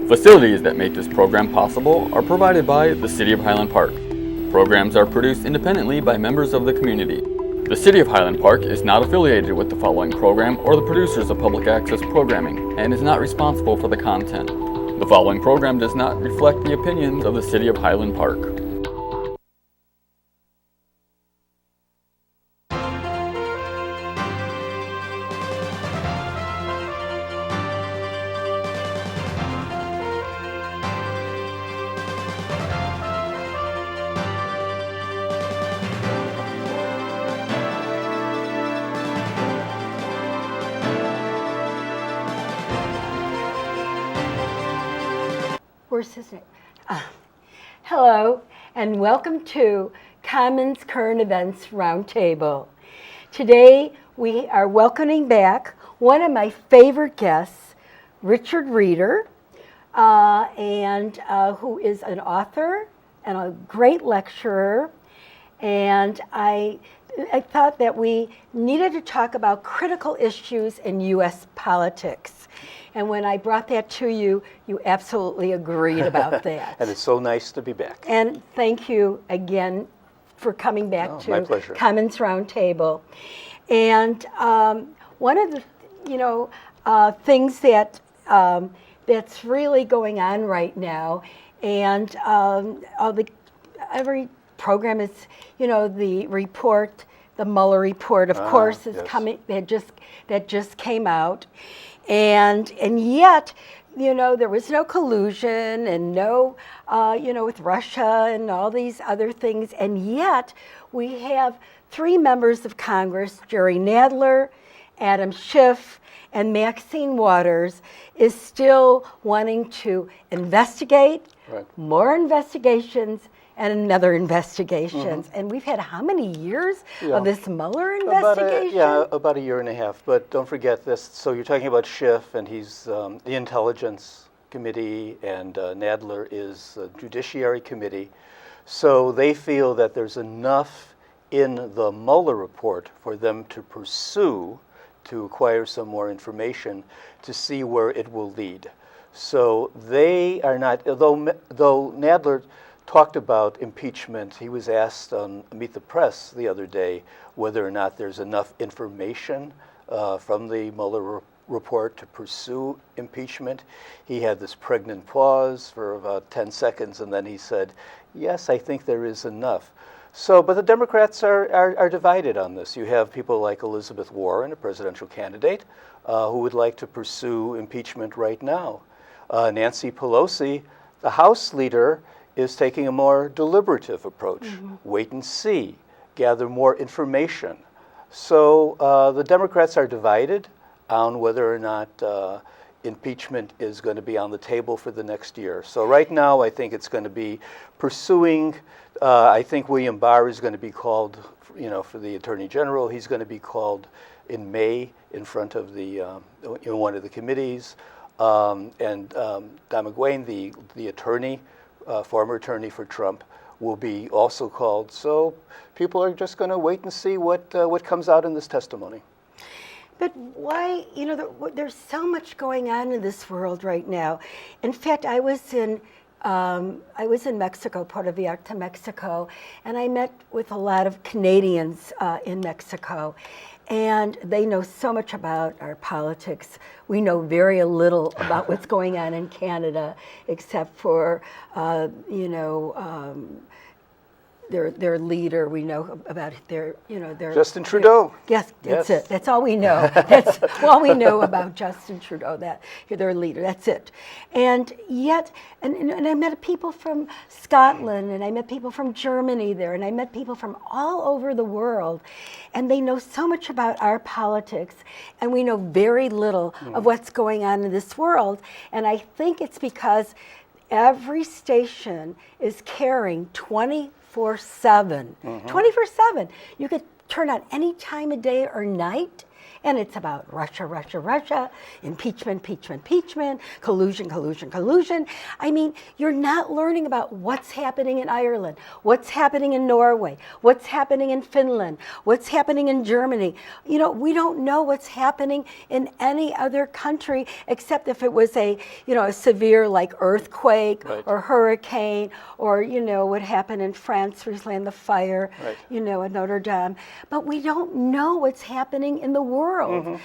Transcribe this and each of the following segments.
Facilities that make this program possible are provided by the City of Highland Park. Programs are produced independently by members of the community. The City of Highland Park is not affiliated with the following program or the producers of public access programming and is not responsible for the content. The following program does not reflect the opinions of the City of Highland Park. Where's his name? Hello, and welcome to Cahnmann's Current Events Roundtable. Today, we are welcoming back one of my favorite guests, Richard Reeder, who is an author and a great lecturer. And I thought that we needed to talk about critical issues in U.S. politics. And when I brought that to you, you absolutely agreed about that. And it's so nice to be back. And thank you again for coming back to my pleasure. Cahnmann's Roundtable. And one of the things that that's really going on right now, and every program is, the report, the Mueller report, of course, is yes. coming. That just came out. And yet, there was no collusion and no, with Russia and all these other things. And yet, we have three members of Congress, Jerry Nadler, Adam Schiff, and Maxine Waters, is still wanting to investigate, more investigations, and another investigations. Mm-hmm. And we've had how many years of this Mueller investigation? About a year and a half. But don't forget this. So you're talking about Schiff, and he's the Intelligence Committee, and Nadler is the Judiciary Committee. So they feel that there's enough in the Mueller report for them to pursue, to acquire some more information, to see where it will lead. So they are not, though Nadler talked about impeachment. He was asked on Meet the Press the other day whether or not there's enough information from the Mueller report to pursue impeachment. He had this pregnant pause for about 10 seconds, and then he said, yes, I think there is enough. So, but the Democrats are divided on this. You have people like Elizabeth Warren, a presidential candidate, who would like to pursue impeachment right now. Nancy Pelosi, the House leader, is taking a more deliberative approach. Mm-hmm. Wait and see, gather more information. So the Democrats are divided on whether or not impeachment is going to be on the table for the next year. So right now, I think it's going to be pursuing. I think William Barr is going to be called, for the Attorney General. He's going to be called in May in front of the in one of the committees, and Don McGuane, the attorney. Former attorney for Trump, will be also called. So people are just going to wait and see what comes out in this testimony. But why, there's so much going on in this world right now. In fact, I was in Mexico, Puerto Vallarta, Mexico, and I met with a lot of Canadians in Mexico. And they know so much about our politics. We know very little about what's going on in Canada, except for, their leader. We know about their Justin Trudeau. Yes, that's it. That's all we know. That's all we know about Justin Trudeau. That their leader. That's it. And yet, and I met people from Scotland, and I met people from Germany there, and I met people from all over the world, and they know so much about our politics, and we know very little of what's going on in this world. And I think it's because every station is carrying 24/7. 24/7. You could turn on any time of day or night, And it's about Russia, Russia, Russia, impeachment, impeachment, impeachment, collusion, collusion, collusion. I mean, you're not learning about what's happening in Ireland, what's happening in Norway, what's happening in Finland, what's happening in Germany. You know, we don't know what's happening in any other country except if it was a severe like earthquake Right. or hurricane, or what happened in France recently in the fire, Right. at Notre Dame. But we don't know what's happening in the world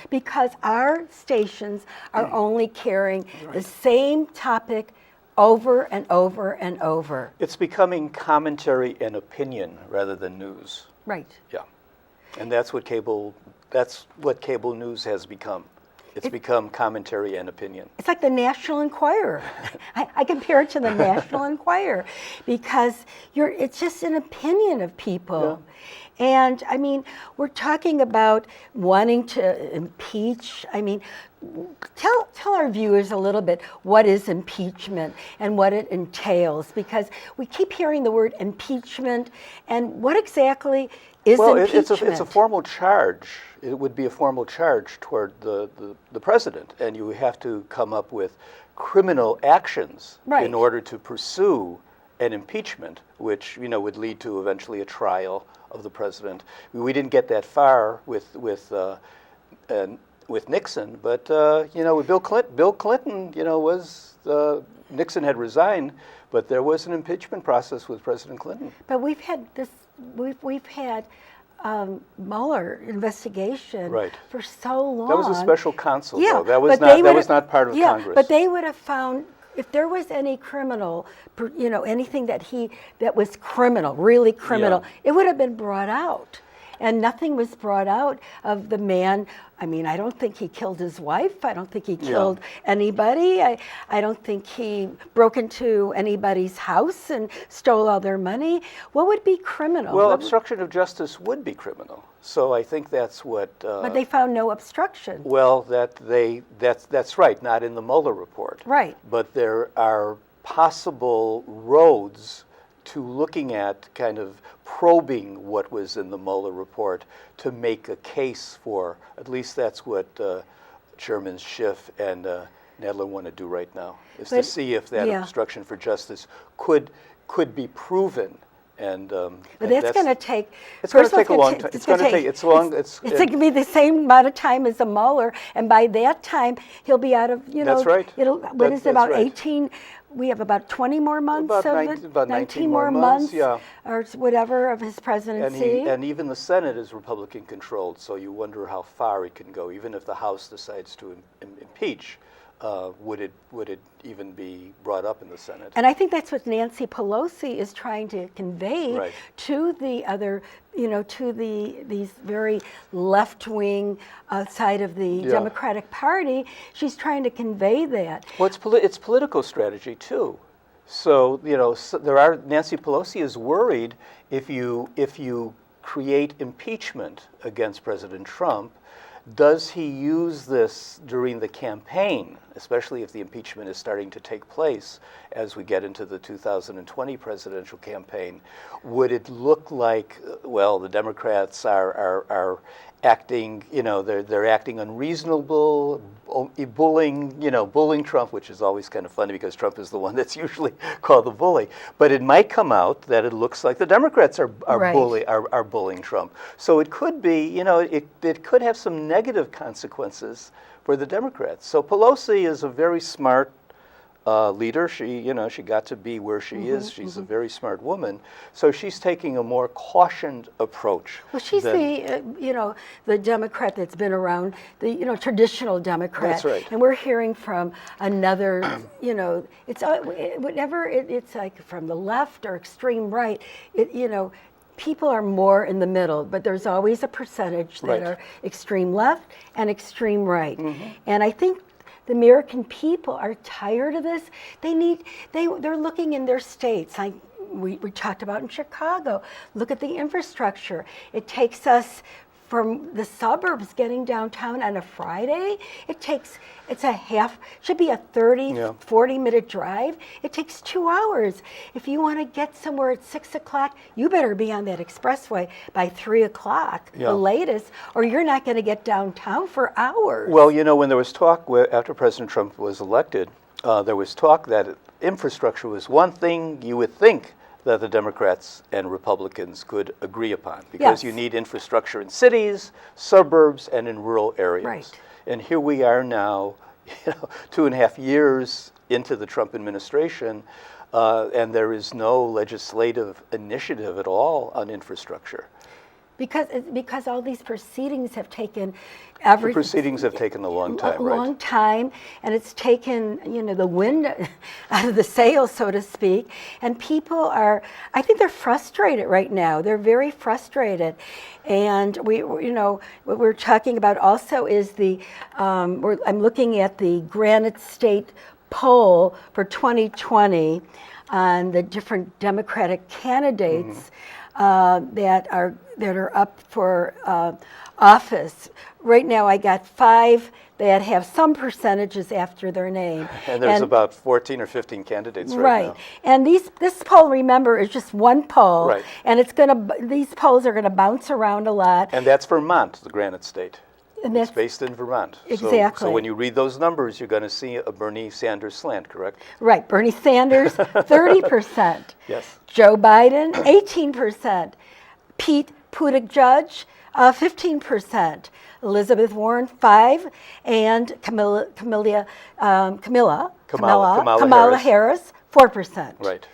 because our stations are only carrying the same topic over and over and over. It's becoming commentary and opinion rather than news. Right. Yeah, and that's what cable news has become. It's become commentary and opinion. It's like the National Enquirer. I compare it to the National Enquirer because it's just an opinion of people. And I mean, we're talking about wanting to impeach. I mean, tell our viewers a little bit what is impeachment and what it entails, because we keep hearing the word impeachment, and what exactly is impeachment? It's a formal charge. It would be a formal charge toward the president, and you have to come up with criminal actions in order to pursue an impeachment, which would lead to eventually a trial of the president. We didn't get that far with Nixon, but with Bill Clinton, was Nixon had resigned, but there was an impeachment process with President Clinton. But we've had Mueller investigation for so long. That was a special counsel, though. That but was not part of Congress. But they would have found, if there was any criminal, anything that was criminal, really criminal, it would have been brought out. And nothing was brought out of the man. I mean, I don't think he killed his wife. I don't think he killed anybody. I don't think he broke into anybody's house and stole all their money. What would be criminal? Well, obstruction of justice would be criminal. So I think that's what. But they found no obstruction. Well, that's right. Not in the Mueller report. Right. But there are possible roads to looking at kind of probing what was in the Mueller report to make a case for, at least that's what Chairman Schiff and Nadler want to do right now, is to see if that obstruction for justice could be proven. And but that's going to take. It's going to take a long time. It's going to take. It's long. It's going to be the same amount of time as a Mueller, and by that time he'll be out of. That's right. What is it, about 18? We have about 20 more months about 19 more months, or whatever of his presidency. And even the Senate is Republican controlled, so you wonder how far it can go. Even if the House decides to impeach, would it even be brought up in the Senate? And I think that's what Nancy Pelosi is trying to convey to the other, to these very left-wing side of the Democratic Party. She's trying to convey that. Well, it's political strategy too. So Nancy Pelosi is worried if you create impeachment against President Trump. Does he use this during the campaign, especially if the impeachment is starting to take place as we get into the 2020 presidential campaign? Would it look like, well, the Democrats are acting, they're acting unreasonable, bullying Trump, which is always kind of funny because Trump is the one that's usually called the bully. But it might come out that it looks like the Democrats are bullying Trump. So it could be, it could have some negative consequences for the Democrats. So Pelosi is a very smart leader. She got to be where she is. She's a very smart woman. So she's taking a more cautioned approach. Well, she's the Democrat that's been around, the traditional Democrat. That's right. And we're hearing from another, it's whenever it's like from the left or extreme right, people are more in the middle, but there's always a percentage that are extreme left and extreme right. And I think the American people are tired of this. They're looking in their states. We talked about in Chicago. Look at the infrastructure. It takes us from the suburbs getting downtown on a Friday, should be a 30, 40-minute drive. It takes 2 hours. If you want to get somewhere at 6 o'clock, you better be on that expressway by 3 o'clock, the latest, or you're not going to get downtown for hours. Well, when there was talk after President Trump was elected, there was talk that infrastructure was one thing you would think that the Democrats and Republicans could agree upon, because you need infrastructure in cities, suburbs, and in rural areas. Right. And here we are now, 2.5 years into the Trump administration, and there is no legislative initiative at all on infrastructure. Because all these proceedings have taken everything. The proceedings have taken a long time, a right? long time, and it's taken the wind out of the sails, so to speak. And people I think they're frustrated right now. They're very frustrated, and what we're talking about also is I'm looking at the Granite State poll for 2020 on the different Democratic candidates. That are up for office. Right now I got 5 that have some percentages after their name. And there's about 14 or 15 candidates right now. And this poll, remember, is just one poll. Right. And these polls are going to bounce around a lot. And that's Vermont, the Granite State. And it's based in Vermont. Exactly. So when you read those numbers, you're going to see a Bernie Sanders slant, correct? Right. Bernie Sanders, 30%. Yes. Joe Biden, 18%. Pete Buttigieg, 15%. Elizabeth Warren, 5%. And Kamala Harris, 4%. Right.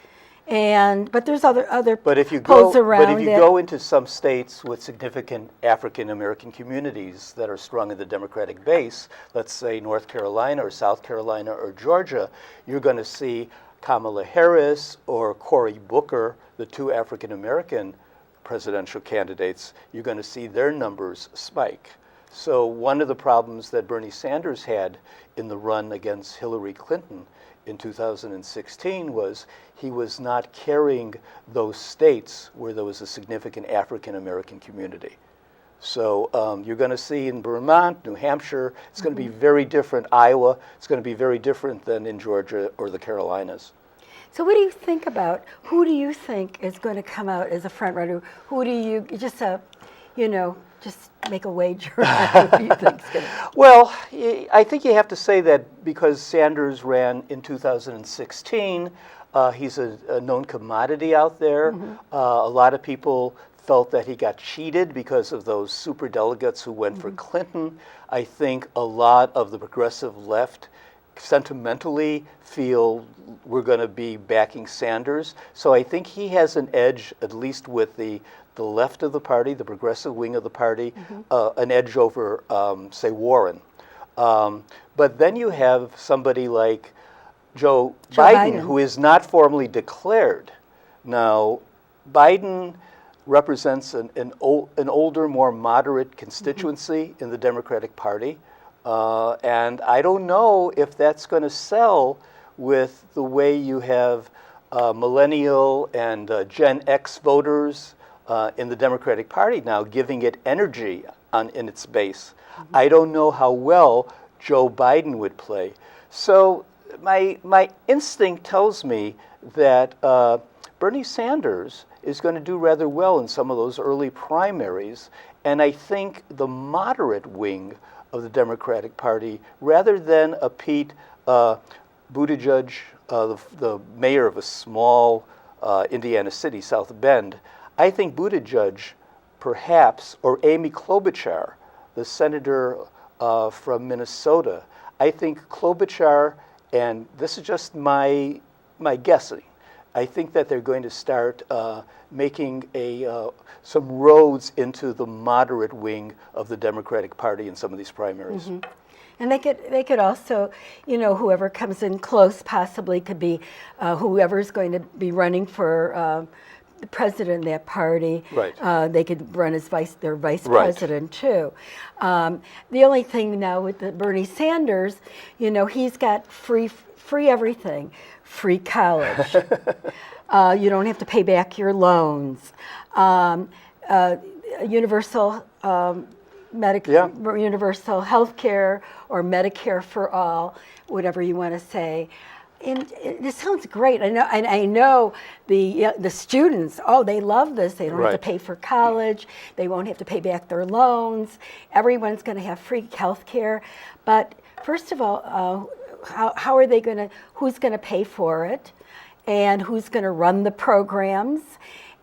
But there's other But polls around if you go into some states with significant African American communities that are strong in the Democratic base, let's say North Carolina or South Carolina or Georgia, you're going to see Kamala Harris or Cory Booker, the 2 African American presidential candidates, you're going to see their numbers spike. So one of the problems that Bernie Sanders had in the run against Hillary Clinton in 2016 was he was not carrying those states where there was a significant African American community. So you're going to see in Vermont, New Hampshire, it's going to be very different. Iowa, it's going to be very different than in Georgia or the Carolinas. So what do you think about, who do you think is going to come out as a front runner? Who do you, just make a wager on who you think is going to? Well, I think you have to say that because Sanders ran in 2016, he's a known commodity out there. A lot of people felt that he got cheated because of those superdelegates who went for Clinton. I think a lot of the progressive left sentimentally feel we're going to be backing Sanders. So I think he has an edge, at least with the left of the party, the progressive wing of the party, an edge over, say, Warren. But then you have somebody like Joe Biden, who is not formally declared. Now, Biden represents an older, more moderate constituency in the Democratic Party. And I don't know if that's going to sell with the way you have millennial and Gen X voters in the Democratic Party now giving it energy in its base. I don't know how well Joe Biden would play. So my instinct tells me that Bernie Sanders is going to do rather well in some of those early primaries. And I think the moderate wing of the Democratic Party, rather than a Pete Buttigieg, the mayor of a small Indiana city, South Bend, I think Buttigieg, perhaps, or Amy Klobuchar, the senator from Minnesota, I think Klobuchar, and this is just my guessing, I think that they're going to start making some roads into the moderate wing of the Democratic Party in some of these primaries. And they could also, whoever comes in close possibly could be whoever's going to be running for the president of that party. Right. They could run as their vice president too. The only thing now with the Bernie Sanders, he's got free everything, free college. You don't have to pay back your loans. universal universal health care or Medicare for all, whatever you want to say. And this sounds great. I know the students. Oh, they love this. They don't have to Right. pay for college. They won't have to pay back their loans. Everyone's going to have free health care. But first of all, how are they going to? Who's going to pay for it, and who's going to run the programs?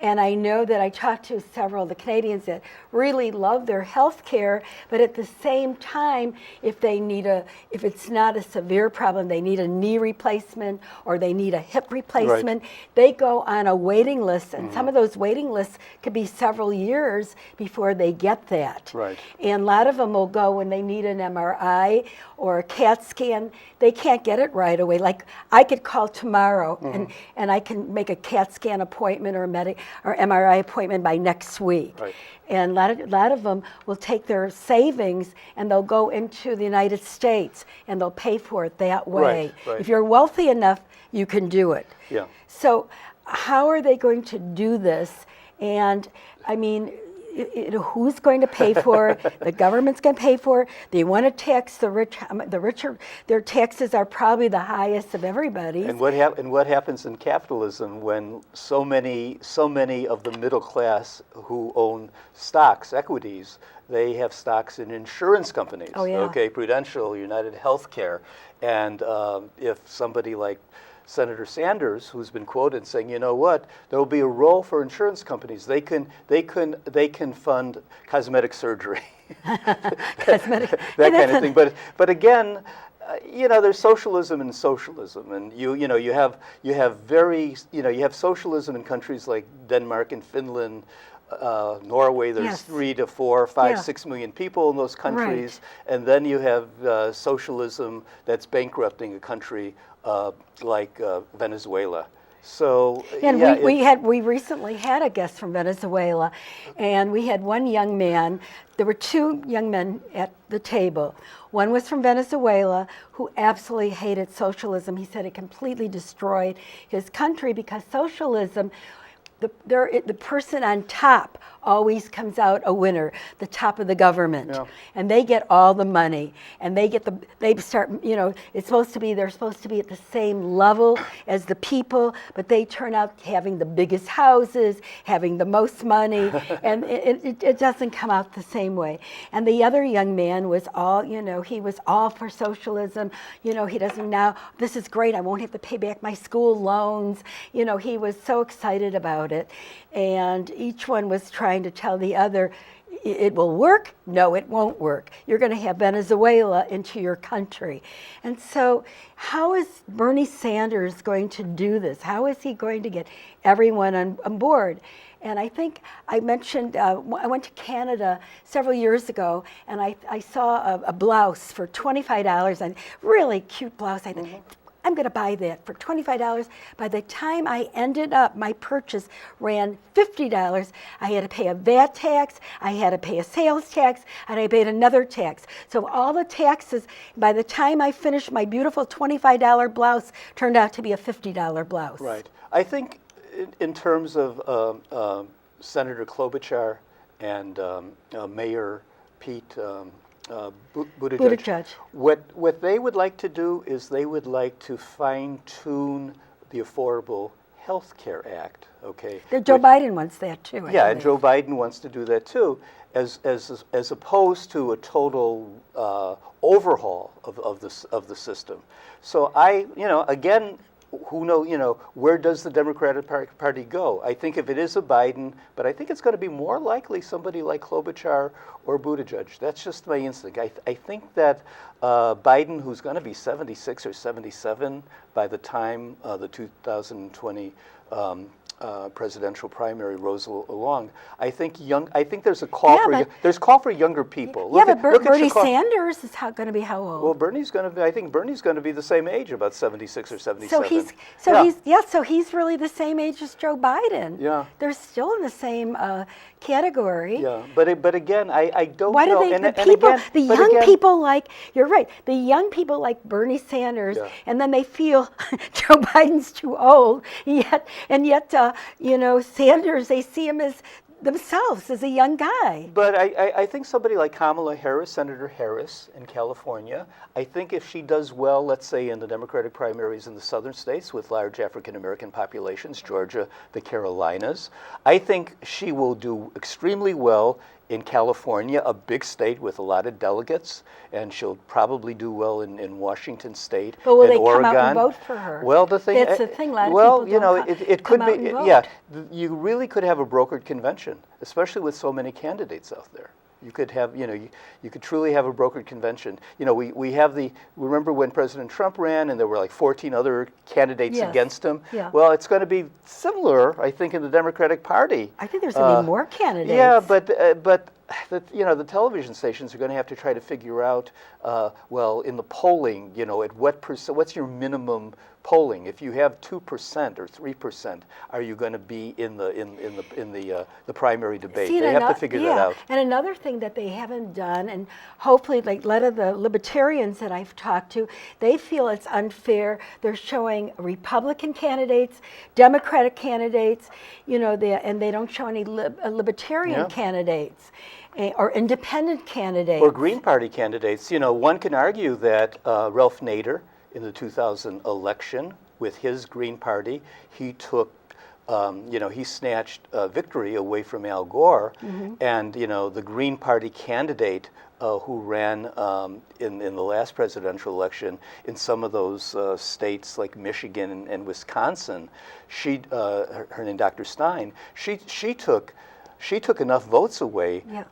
And I know that I talked to several of the Canadians that really love their health care, but at the same time, if it's not a severe problem, they need a knee replacement or they need a hip replacement, they go on a waiting list, and some of those waiting lists could be several years before they get that. Right. And a lot of them will go when they need an MRI or a CAT scan. They can't get it right away. Like I could call tomorrow and I can make a CAT scan appointment or MRI appointment by next week. Right. And a lot of them will take their savings and they'll go into the United States and they'll pay for it that way. Right. If you're wealthy enough, you can do it. Yeah. So how are they going to do this? And I mean, who's going to pay for it? The government's going to pay for it. They want to tax the rich. The richer, their taxes are probably the highest of everybody. And what happens in capitalism when so many of the middle class who own stocks, equities, they have stocks in insurance companies. Oh, yeah. Okay, Prudential, United Healthcare, and if somebody like Senator Sanders, who's been quoted saying, you know what, there will be a role for insurance companies. They can fund cosmetic surgery, that kind of thing. But again, there's socialism and socialism, and you have socialism in countries like Denmark and Finland. Norway, there's 3 to 4, 5, 6 million people in those countries, and then you have socialism that's bankrupting a country like Venezuela. So we recently had a guest from Venezuela, and we had one young man. There were 2 young men at the table. One was from Venezuela who absolutely hated socialism. He said it completely destroyed his country because socialism, the person on top always comes out a winner, the top of the government, and they get all the money, and they're supposed to be at the same level as the people, but they turn out having the biggest houses, having the most money, and it doesn't come out the same way. And the other young man was he was all for socialism. He doesn't now, this is great, I won't have to pay back my school loans. He was so excited about it, and each one was trying to tell the other, it will work? No, it won't work. You're going to have Venezuela into your country. And so how is Bernie Sanders going to do this? How is he going to get everyone on board? And I think I mentioned, I went to Canada several years ago, and I saw a blouse for $25, and really cute blouse. I thought, I'm going to buy that for $25. By the time I ended up, my purchase ran $50. I had to pay a VAT tax, I had to pay a sales tax, and I paid another tax. So all the taxes, by the time I finished, my beautiful $25 blouse turned out to be a $50 blouse. Right. I think in terms of Senator Klobuchar and Mayor Pete Buttigieg. What they would like to do is they would like to fine-tune the Affordable Health Care Act. Okay. Joe Biden wants that too. Yeah, and Joe Biden wants to do that too, as opposed to a total overhaul of the system. So again, who knows, where does the Democratic Party go? I think if it is a Biden, but I think it's going to be more likely somebody like Klobuchar or Buttigieg. That's just my instinct. I think that Biden, who's going to be 76 or 77 by the time the 2020 presidential primary rolls along, I think there's a call for younger people. But Bernie Sanders is going to be how old? Well, I think Bernie's going to be the same age, about 76 or 77. So he's really the same age as Joe Biden. Yeah. They're still in the same category. Yeah, but again, I don't know. Why do the young people like, you're right, the young people like Bernie Sanders, and then they feel Joe Biden's too old, yet Sanders, they see him as themselves as a young guy. But I think somebody like Kamala Harris, Senator Harris in California, I think if she does well, let's say in the Democratic primaries in the southern states with large African American populations, Georgia, the Carolinas, I think she will do extremely well in California, a big state with a lot of delegates, and she'll probably do well in Washington State But will and they Oregon. come out and vote for her? Well, the thing, That's the thing. A lot of well, people you know, don't it could come out be, and vote. yeah. You really could have a brokered convention, especially with so many candidates out there. You could have, you know, you could truly have a brokered convention. You know, we have remember when President Trump ran and there were like 14 other candidates Yes. against him? Yeah. Well, it's going to be similar, I think, in the Democratic Party. I think there's going to be more candidates. Yeah, but you know, the television stations are going to have to try to figure out, well, in the polling, you know, at what percent, what's your minimum polling? If you have 2% or 3%, are you going to be in the primary debate? See, They have to figure that out. And another thing that they haven't done, and hopefully, like a lot of the libertarians that I've talked to, they feel it's unfair. They're showing Republican candidates, Democratic candidates, you know, and they don't show any libertarian Yeah. candidates or independent candidates. Or Green Party candidates. You know, one can argue that Ralph Nader, in the 2000 election, with his Green Party, he took, you know, he snatched victory away from Al Gore, and you know, the Green Party candidate who ran in the last presidential election in some of those states like Michigan and Wisconsin, her name Dr. Stein, she took enough votes away, Yeah.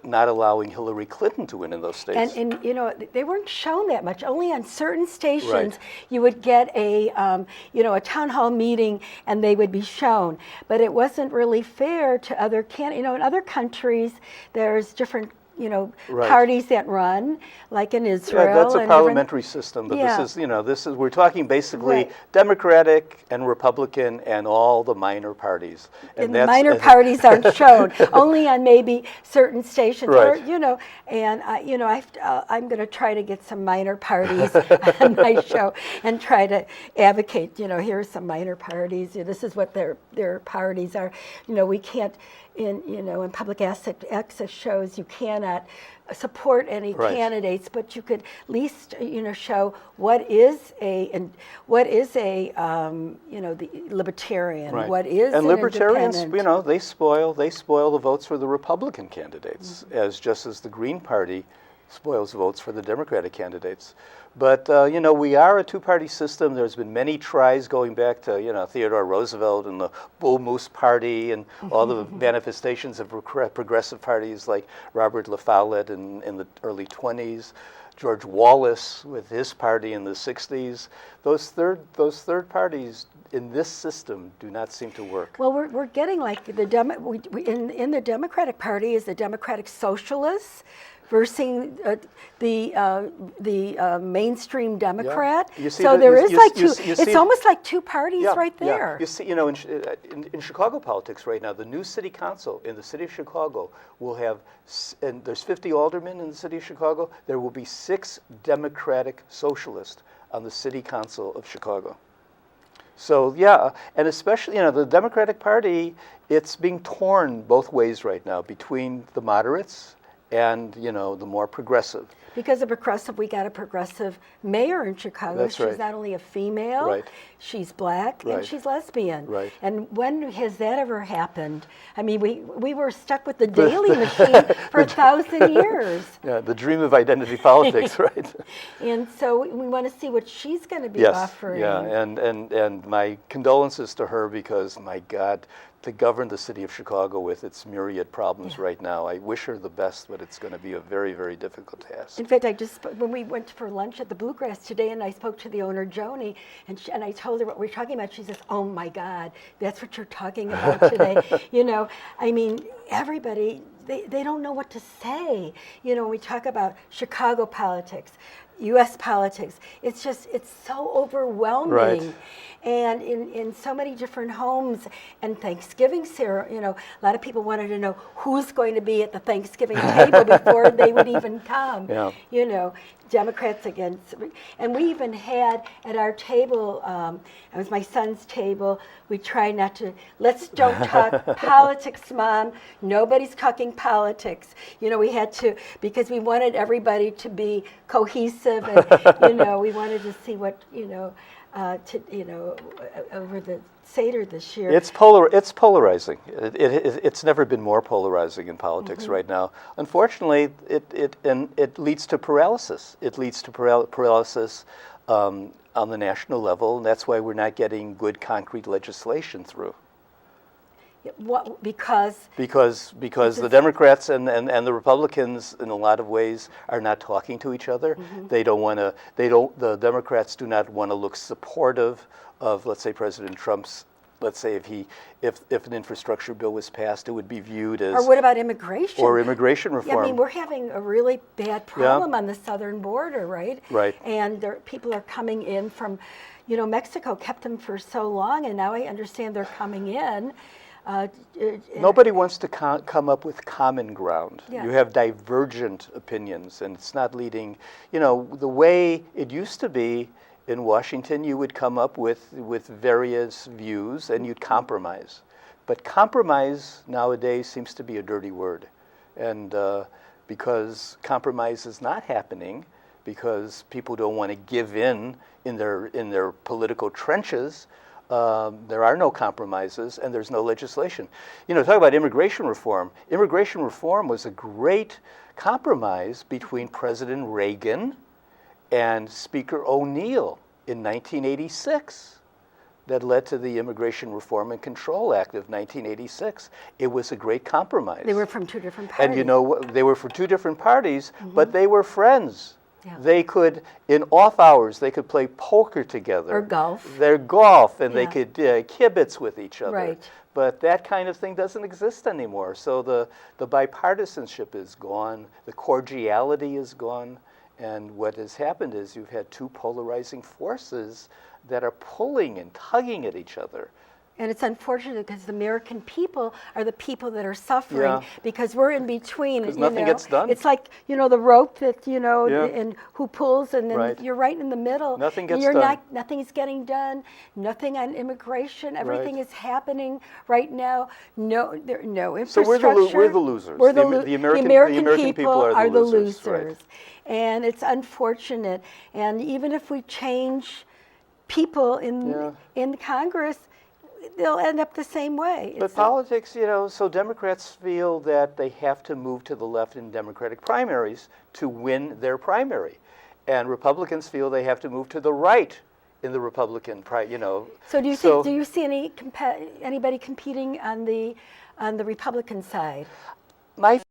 not allowing Hillary Clinton to win in those states. And you know, they weren't shown that much. Only on certain stations Right. you would get a you know, a town hall meeting and they would be shown. But it wasn't really fair to other you know, in other countries there's different, you know, Right. parties that run, like in Israel. Yeah, that's a and parliamentary system, but Yeah. this is, you know, we're talking basically Right. Democratic and Republican and all the minor parties. And the minor parties aren't shown, only on maybe certain stations, or Right. you know. And you know, I'm going to try to get some minor parties on my show and try to advocate. You know, here's some minor parties. This is what their parties are. You know, we can't. In public access shows, you cannot support any Right. candidates, but you could at least, you know, show what is the libertarian, Right. what is and an libertarians, independent. you know, they spoil the votes for the Republican candidates, as just as the Green Party spoils votes for the Democratic candidates. But you know, we are a two-party system. There's been many tries going back to, you know, Theodore Roosevelt and the Bull Moose Party and all the manifestations of progressive parties like Robert La Follette in the early 20s. George Wallace with his party in the 60s. Those third parties in this system do not seem to work. Well, we're getting like in the Democratic Party is the Democratic Socialists versus the mainstream Democrat. You see so the- there you- is you- like you- two. you It's see- almost like two parties Yeah, right yeah. there. You see, you know, in Chicago politics right now, the new city council in the city of Chicago will have, and there's 50 aldermen in the city of Chicago. There will be 6 Democratic socialists on the city council of Chicago. So yeah, and especially, you know, the Democratic Party, it's being torn both ways right now between the moderates and, you know, the more progressive. Because of progressive, we got a progressive mayor in Chicago. That's she's right. not only a female, Right. she's black, Right. and she's lesbian. Right. And when has that ever happened? I mean, we were stuck with the Daley machine for 1,000 years. Yeah, the dream of identity politics, right? And so we want to see what she's going to be Yes, offering. yeah, and my condolences to her, because, my God, to govern the city of Chicago with its myriad problems right now, I wish her the best, but it's going to be a very, very difficult task. In fact, when we went for lunch at the Bluegrass today, and I spoke to the owner, Joni, and I told her what we were talking about. She says, "Oh my God, that's what you're talking about today." You know, I mean, everybody they don't know what to say. You know, when we talk about Chicago politics, U.S. politics, it's so overwhelming. Right. And in so many different homes, and Thanksgiving, Sarah, you know, a lot of people wanted to know who's going to be at the Thanksgiving table before they would even come. Yeah. You know, Democrats against, and we even had at our table, it was my son's table, we try not to, don't talk politics, Mom. Nobody's talking politics. You know, we had to, because we wanted everybody to be cohesive, and, you know, we wanted to see what, you know, over the Seder this year. It's polarizing. It's never been more polarizing in politics right now. Unfortunately, it leads to paralysis. It leads to paralysis on the national level, and that's why we're not getting good concrete legislation through. What, because the Democrats and the Republicans in a lot of ways are not talking to each other. They don't want to. The Democrats do not want to look supportive of, let's say, President Trump's. Let's say if an infrastructure bill was passed, it would be viewed as. Or what about immigration? Or immigration reform. Yeah, I mean, we're having a really bad problem on the southern border, right? Right. And people are coming in from, you know, Mexico kept them for so long, and now I understand they're coming in. Nobody wants to come up with common ground. Yeah. You have divergent opinions, and it's not leading. You know, the way it used to be in Washington, you would come up with various views and you'd compromise. But compromise nowadays seems to be a dirty word, and because compromise is not happening, because people don't want to give in their political trenches. There are no compromises, and there's no legislation. You know, talk about immigration reform. Immigration reform was a great compromise between President Reagan and Speaker O'Neill in 1986 that led to the Immigration Reform and Control Act of 1986. It was a great compromise. They were from two different parties. And you know, they were from two different parties, but they were friends. Yeah. They could, in off hours, they could play poker together. Or golf. They're golf, and they Yeah. could kibitz with each other. Right. But that kind of thing doesn't exist anymore. So the bipartisanship is gone. The cordiality is gone. And what has happened is you've had two polarizing forces that are pulling and tugging at each other. And it's unfortunate because the American people are the people that are suffering Yeah. because we're in between. 'Cause you nothing know. gets done. It's like, you know, the rope that, you know, Yeah. and who pulls, and then Right. you're right in the middle. Nothing and gets done. Nothing's getting done. Nothing on immigration. Everything Right. is happening right now. No So infrastructure. we're the losers. We're The American people are the losers, right. And it's unfortunate. And even if we change people Yeah. in Congress, they'll end up the same way. But politics, you know, so Democrats feel that they have to move to the left in Democratic primaries to win their primary. And Republicans feel they have to move to the right in the Republican, you know. So do you see anybody competing on the Republican side? My